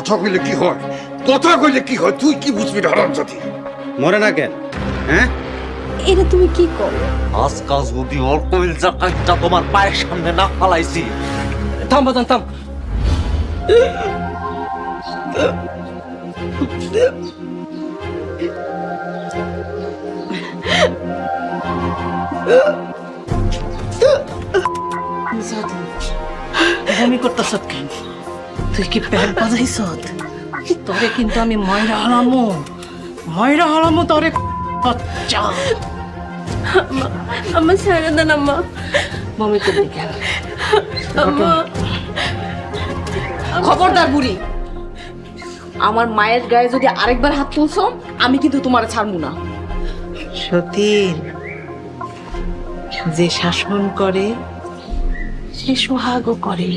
কথা কইলে কি হয়, কথা কইলে কি হয়, তুই কি বুঝবি হারামজাদি? মরে না কেন? হ্যাঁ, এটা তুমি কি করো? আজকাল যদি ওর কইলজা কাটটা তোমার পায়ের সামনে না ফালাইছি। থাম বাজান থাম। বমি করতেছ কেন? তুই কি প্যান্ট বাজাইছ? তোরে কিন্তু আমি ময়রা হালামো তোরে বাচ্চা। আম্মা ছেড়ে দেন আম্মা। বমি করবি কেন? আম্মা খবরদার বুড়ি, আমার মায়ের গায়ে যদি আরেকবার হাত তুলছো আমি কিন্তু তোমার ছাড়বো না। সতীন, যে শাসন করে সে সোহাগও করে।